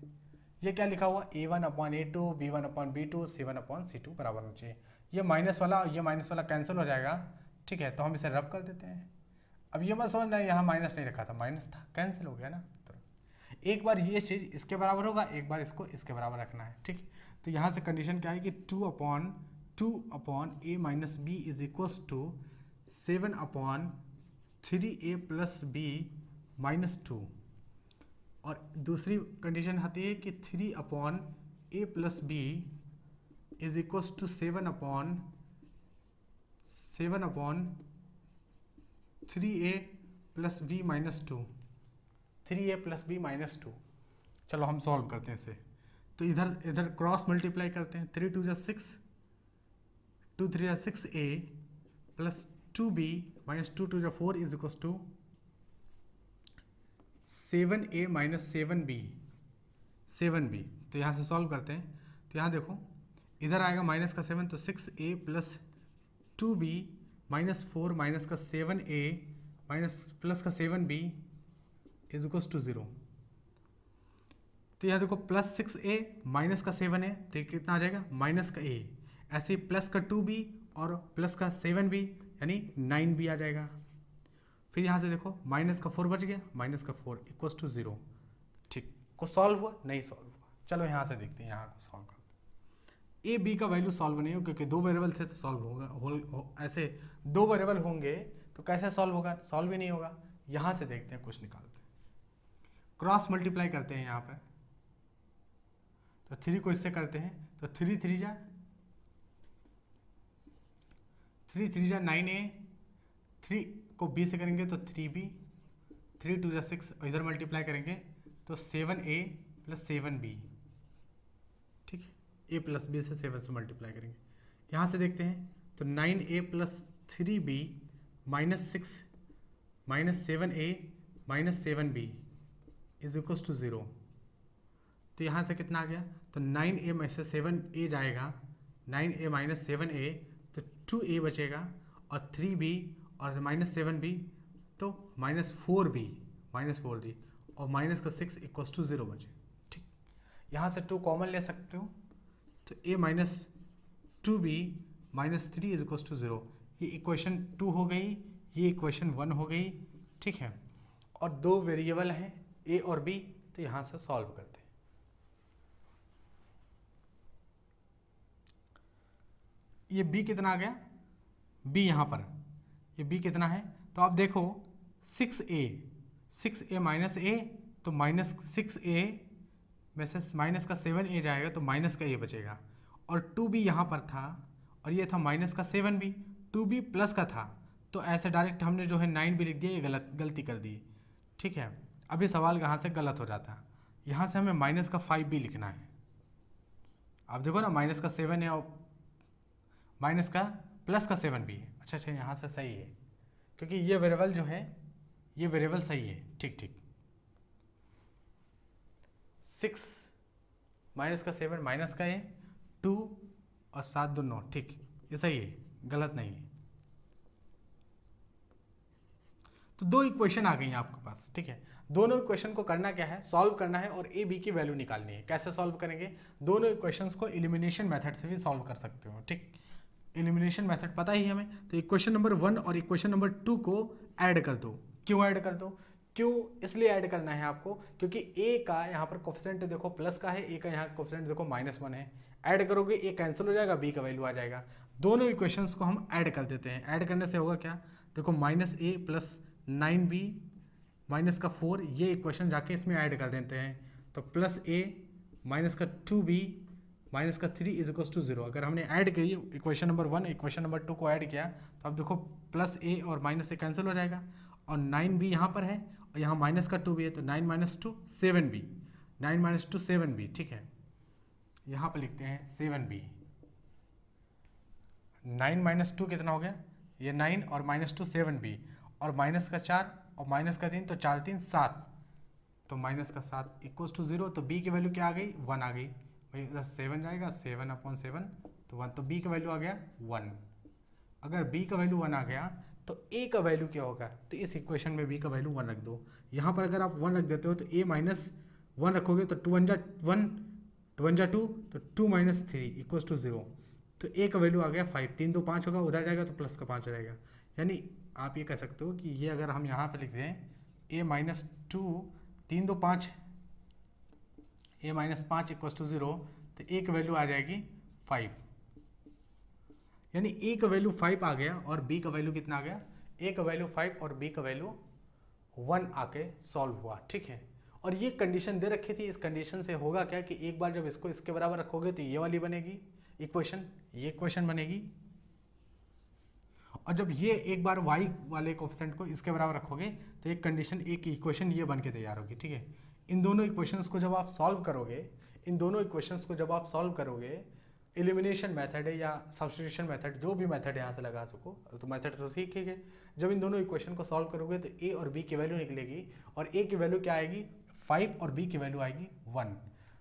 ये क्या लिखा हुआ, a1/a2, b1/b2, c1/c2 बराबर होना चाहिए। ये माइनस वाला और ये माइनस वाला कैंसिल हो जाएगा। ठीक है, तो हम इसे रब कर देते हैं। अब ये मत समझना यहाँ माइनस नहीं रखा था, माइनस था, कैंसिल हो गया ना। तो एक बार ये चीज़ इसके बराबर होगा, एक बार इसको इसके बराबर रखना है। ठीक, तो यहाँ से कंडीशन क्या है कि 2/2 a minus b is equals to 7/3a plus b minus 2, और दूसरी कंडीशन आती है कि 3/a plus b is equals to 7/3a plus b minus 2, 3a plus b minus 2। चलो हम सॉल्व करते हैं इसे। तो इधर क्रॉस मल्टीप्लाई करते हैं, 3 2 जा 6, 2 3 जा 6a प्लस 2b माइनस 2 2 जा 4 is equals to 7a minus 7b। तो यहाँ से सॉल्व करते हैं, तो यहाँ देखो इधर आएगा माइनस का 7, तो 6a plus 2b minus 4 minus का 7a माइनस प्लस का 7b इज इक्वल्स टू 0। तो यहाँ देखो प्लस 6a माइनस का 7 है, तो कितना आ जाएगा, माइनस का a, ऐसे ही प्लस का 2b और प्लस का 7b यानी 9b आ जाएगा। फिर यहाँ से देखो माइनस का 4 बच गया, माइनस का 4 इक्वल्स टू 0। ठीक, को सॉल्व हुआ, नहीं सॉल्व हुआ। चलो यहाँ से देखते हैं, यहाँ को सॉल्व करते हैं। ए बी का वैल्यू सॉल्व नहीं हो, क्योंकि 2 वेरिएबल थे तो सॉल्व होगा, ऐसे 2 वेरिएबल होंगे तो कैसे सॉल्व होगा, सॉल्व ही नहीं होगा। यहाँ से देखते हैं, कुछ निकालते हैं, क्रॉस मल्टीप्लाई करते हैं यहाँ पर। तो 3 को इससे करते हैं, तो 3 3 जा 9a, 3 को b से करेंगे तो 3b, 3 2 जा 6, इधर मल्टीप्लाई करेंगे तो 7a प्लस 7b। ठीक है, a प्लस b से 7 से मल्टीप्लाई करेंगे। यहाँ से देखते हैं तो 9a plus 3b minus 6 minus 7a minus 7b is equals to 0। तो यहाँ से कितना आ गया, तो 9a में से 7a जाएगा, 9a माइनस 7a तो 2a बचेगा, और 3b और माइनस 7b तो माइनस 4b और माइनस का 6 इक्वल्स टू 0 बचे। ठीक, यहाँ से 2 कॉमन ले सकते हो, तो a minus 2b minus 3 is equals to 0। ये इक्वेशन 2 हो गई, ये इक्वेशन 1 हो गई। ठीक है, और 2 वेरिएबल हैं a और b, तो यहाँ से सॉल्व करते हैं। ये b कितना आ गया, b यहाँ पर ये b कितना है, तो आप देखो 6a माइनस a, तो माइनस 6a में से माइनस का 7a जाएगा तो माइनस का a बचेगा, और 2b यहाँ पर था और ये था माइनस का 7b, 2b प्लस का था, तो ऐसे डायरेक्ट हमने जो है 9b लिख दिया, ये गलती कर दी। ठीक है, अभी सवाल कहाँ से गलत हो जाता है, यहाँ से हमें माइनस का 5b लिखना है। आप देखो ना माइनस का 7 है और माइनस का प्लस का 7 भी है। अच्छा यहाँ से सही है क्योंकि ये वेरिएबल जो है ये वेरिएबल सही है। ठीक 6 माइनस का 7 माइनस का है 2 और 7 2 9। ठीक, ये सही है, गलत नहीं है। तो दो इक्वेशन आ गई हैं आपके पास। ठीक है, दोनों इक्वेशन को करना क्या है, सॉल्व करना है और ए बी की वैल्यू निकालनी है। कैसे सॉल्व करेंगे, दोनों इक्वेशंस को एलिमिनेशन मेथड से भी सॉल्व कर सकते हो। ठीक, एलिमिनेशन मेथड पता ही हमें। तो इक्वेशन नंबर 1 और इक्वेशन नंबर 2 को ऐड कर दो। क्यों ऐड कर दो, क्यों इसलिए ऐड करना है आपको क्योंकि ए का यहाँ पर कोफिशिएंट देखो प्लस का है, ए का यहाँ कोफिशिएंट देखो -1 है। ऐड करोगे ए कैंसिल हो जाएगा, बी का वैल्यू आ जाएगा। दोनों इक्वेशंस को हम ऐड कर देते हैं। ऐड करने से होगा क्या, देखो -a प्लस 9b माइनस का 4, ये इक्वेशन जाके इसमें ऐड कर देते हैं। तो +a माइनस का 2b माइनस का 3 = 0। अगर हमने ऐड की इक्वेशन नंबर 1 इक्वेशन नंबर 2 को ऐड किया तो अब देखो +a और -a कैंसिल हो जाएगा और 9b यहाँ पर है और यहाँ माइनस का 2b है तो 9 - 2 7b, 9 - 2 7b। ठीक है, यहाँ पर लिखते हैं 7b। 9 - 2 कितना हो गया, ये 9 और -2 7b और माइनस का 4 और माइनस का 3 तो 4 3 7, तो माइनस का 7 = 0। तो b की वैल्यू क्या आ गई, 1 आ गई। भाई इधर 7 जाएगा, 7/7 तो 1, तो b का वैल्यू आ गया 1। अगर b का वैल्यू 1 आ गया तो a का वैल्यू क्या होगा, तो इस इक्वेशन में b का वैल्यू 1 रख दो। यहाँ पर अगर आप 1 रख देते हो तो a - 1 रखोगे तो 2 1 1 2 1 2 तो 2 - 3 = 0। तो a का वैल्यू आ गया 5, 3 2 5 होगा, उधर जाएगा तो प्लस का 5 रहेगा। यानी आप ये कह सकते हो कि ये अगर हम यहाँ पे लिख दें a - 2 3 2 5 a - 5 = 0 तो a की वैल्यू आ जाएगी 5। यानी a का वैल्यू 5 आ गया और b का वैल्यू कितना आ गया, a का वैल्यू 5 और b का वैल्यू 1 आके सॉल्व हुआ। ठीक है, और ये कंडीशन दे रखी थी। इस कंडीशन से होगा क्या कि एक बार जब इसको इसके बराबर रखोगे तो ये वाली बनेगी इक्वेशन, ये इक्वेशन बनेगी। और जब ये एक बार y वाले कोफिशिएंट को इसके बराबर रखोगे तो एक कंडीशन, एक इक्वेशन ये बन के तैयार होगी। ठीक है, इन दोनों इक्वेशंस को जब आप सॉल्व करोगे, इन दोनों इक्वेशंस को जब आप सॉल्व करोगे, एलिमिनेशन मेथड है या सब्स्टिट्यूशन मेथड, जो भी मेथड यहाँ से लगा सको, तो मेथड तो सीखेंगे। जब इन दोनों इक्वेशन को सॉल्व करोगे तो a और b की वैल्यू निकलेगी और a की वैल्यू क्या आएगी 5 और b की वैल्यू आएगी 1।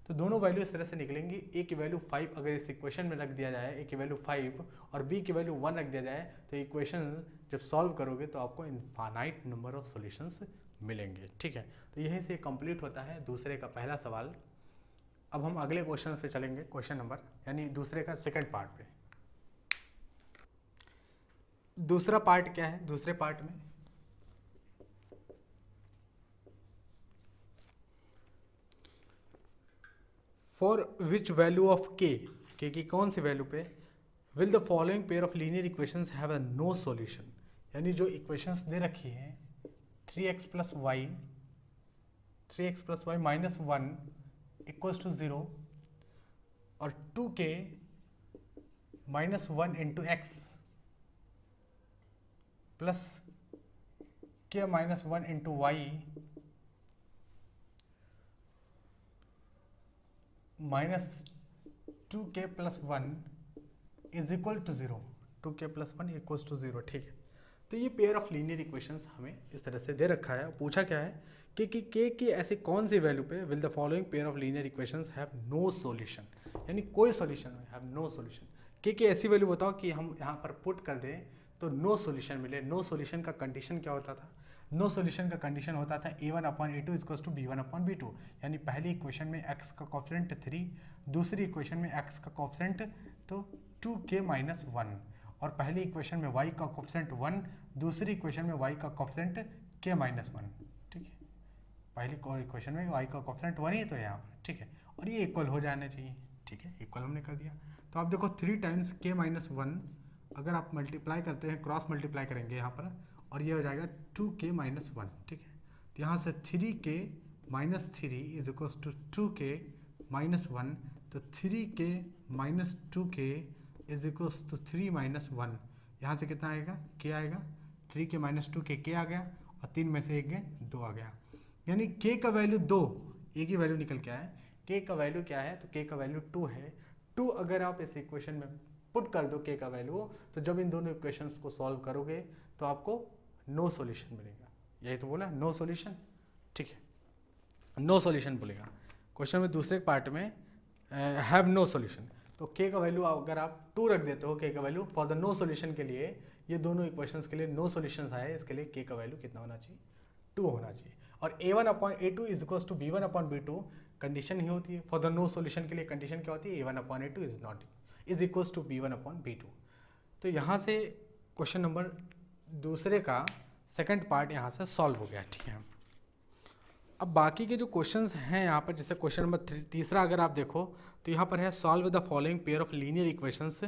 तो दोनों वैल्यू इस तरह से निकलेंगी। a की वैल्यू 5 अगर इस इक्वेशन में रख दिया जाए, a की वैल्यू 5 और b की वैल्यू 1 रख दिया जाए तो इक्वेशन जब सॉल्व करोगे तो आपको इनफाइनाइट नंबर ऑफ सॉल्यूशंस मिलेंगे। ठीक है, तो यहीं से कंप्लीट होता है दूसरे का पहला सवाल। अब हम अगले क्वेश्चन पे चलेंगे, क्वेश्चन नंबर यानी दूसरे का सेकंड पार्ट पे। दूसरा पार्ट क्या है, दूसरे पार्ट में for which value of k की कौन सी वैल्यू पे will the following pair of linear equations have a no solution. यानी जो इक्वेशंस दे रखी हैं 3x + y -1 = 0 और 2k - 1 × x plus k - 1 × y -2k + 1 = 0, 2k + 1 = 0। ठीक है, तो ये पेयर ऑफ लीनियर इक्वेशंस हमें इस तरह से दे रखा है। पूछा क्या है कि k की ऐसी कौन सी वैल्यू पे will the following pair of linear equations have no solution, यानी कोई solution have no solution. k की ऐसी वैल्यू बताओ कि हम यहाँ पर पुट कर दें तो नो सॉल्यूशन मिले। नो सॉल्यूशन का कंडीशन क्या होता था, नो सॉल्यूशन का कंडीशन होता था a1/a2 = b1/b2। यानी पहली इक्वेशन में x का कोफिशिएंट 3, दूसरी इक्वेशन में x का कोफिशिएंट तो 2k - 1 और पहली इक्वेशन में y का कोफिशिएंट 1, दूसरी इक्वेशन में y का कोफिशिएंट k - 1। ठीक है, पहली इक्वेशन में y का कोफिशिएंट 1 ही तो यहाँ पर। ठीक है, और ये इक्वल हो जाना चाहिए। ठीक है, इक्वल हमने कर दिया। तो आप देखो 3 टाइम्स k - 1 अगर आप मल्टीप्लाई करते हैं, क्रॉस मल्टीप्लाई करेंगे यहाँ पर और ये हो जाएगा 2k - 1। ठीक है, तो यहाँ से 3k - 3 = 2k - 1, तो 3k - 2k = 3 - 1। यहाँ से कितना आएगा, k आएगा, 3k - 2k k आ गया और 3 में से 1 गए 2 आ गया। यानी k का वैल्यू 2, a की वैल्यू निकल के आए। k का वैल्यू क्या है, तो k का वैल्यू 2 है। 2 अगर आप इस इक्वेशन में पुट कर दो के का वैल्यू, तो जब इन दोनों इक्वेशंस को सॉल्व करोगे तो आपको नो सॉल्यूशन मिलेगा। यही तो बोला, नो सॉल्यूशन, ठीक है, नो सॉल्यूशन बोलेगा। क्वेश्चन में दूसरे पार्ट में हैव नो सॉल्यूशन, तो के का वैल्यू अगर आप 2 रख देते हो, के का value for the no solution के लिए, ये दोनों इक्वेशंस के लिए नो सॉल्यूशंस आए, इसके लिए के का वैल्यू कितना होना चाहिए, 2 होना चाहिए। और a1/a2 is equals to b1/b2 condition ही होती है। फॉर द नो सॉल्यूशन के लिए कंडीशन क्या होती है, a1/a2 is equals to b1/b2। तो यहाँ से क्वेश्चन नंबर दूसरे का सेकंड पार्ट यहाँ से सॉल्व हो गया, ठीक है। अब बाकी के जो क्वेश्चंस हैं यहाँ पर, जैसे क्वेश्चन नंबर तीसरा अगर आप देखो तो यहाँ पर है solve the following pair of linear equations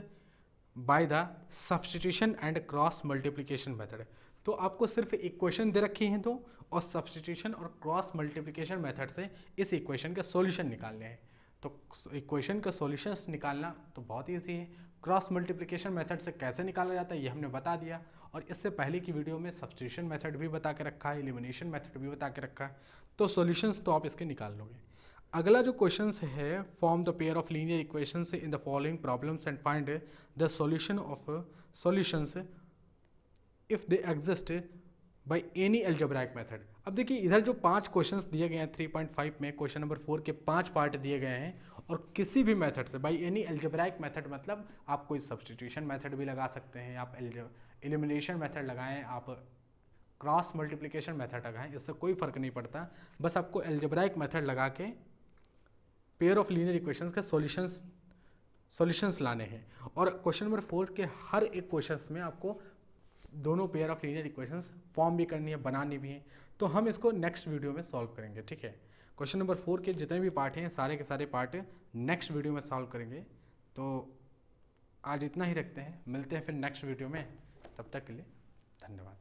by the substitution and cross multiplication method. तो आपको सिर्फ इक्वेशन दे रखी हैं दो, और सब्स्टिट्यूशन और क्रॉस मल्टीप्लिकेशन मेथड से इस इक्वेशन के सॉल्यूशन निकालने हैं। तो इक्वेशन का सॉल्यूशंस निकालना तो बहुत ईजी है। क्रॉस मल्टीप्लिकेशन मेथड से कैसे निकाला जाता है ये हमने बता दिया, और इससे पहले की वीडियो में सब्स्टिट्यूशन मेथड भी बता के रखा है, एलिमिनेशन मेथड भी बता के रखा है। तो सॉल्यूशंस तो आप इसके निकाल लोगे। अगला जो क्वेश्चंस है, form the pair of linear equations in the following problems and find the solution of solutions if they exist by any algebraic method. अब देखिए इधर जो 5 क्वेश्चंस दिए गए हैं 3.5 में, क्वेश्चन नंबर 4 के 5 पार्ट दिए गए हैं, और किसी भी मेथड से, बाय एनी अलजेब्राइक मेथड मतलब आप कोई सब्स्टिट्यूशन मेथड भी लगा सकते हैं, आप एलिमिनेशन मेथड लगाएं, आप क्रॉस मल्टीप्लिकेशन मेथड लगाएं, इससे कोई फर्क नहीं पड़ता। बस आपको अलजेब्राइक मेथड लगा के पेयर ऑफ लीनियर इक्वेशंस के सॉल्यूशंस लाने हैं। और क्वेश्चन नंबर 4 के हर एक क्वेश्चंस में आपको दोनों pair of linear equations form भी करनी है, बनानी भी है। तो हम इसको नेक्स्ट वीडियो में सॉल्व करेंगे, ठीक है। क्वेश्चन नंबर 4 के जितने भी पार्ट हैं सारे के सारे पार्ट नेक्स्ट वीडियो में सॉल्व करेंगे। तो आज इतना ही रखते हैं, मिलते हैं फिर नेक्स्ट वीडियो में, तब तक के लिए धन्यवाद।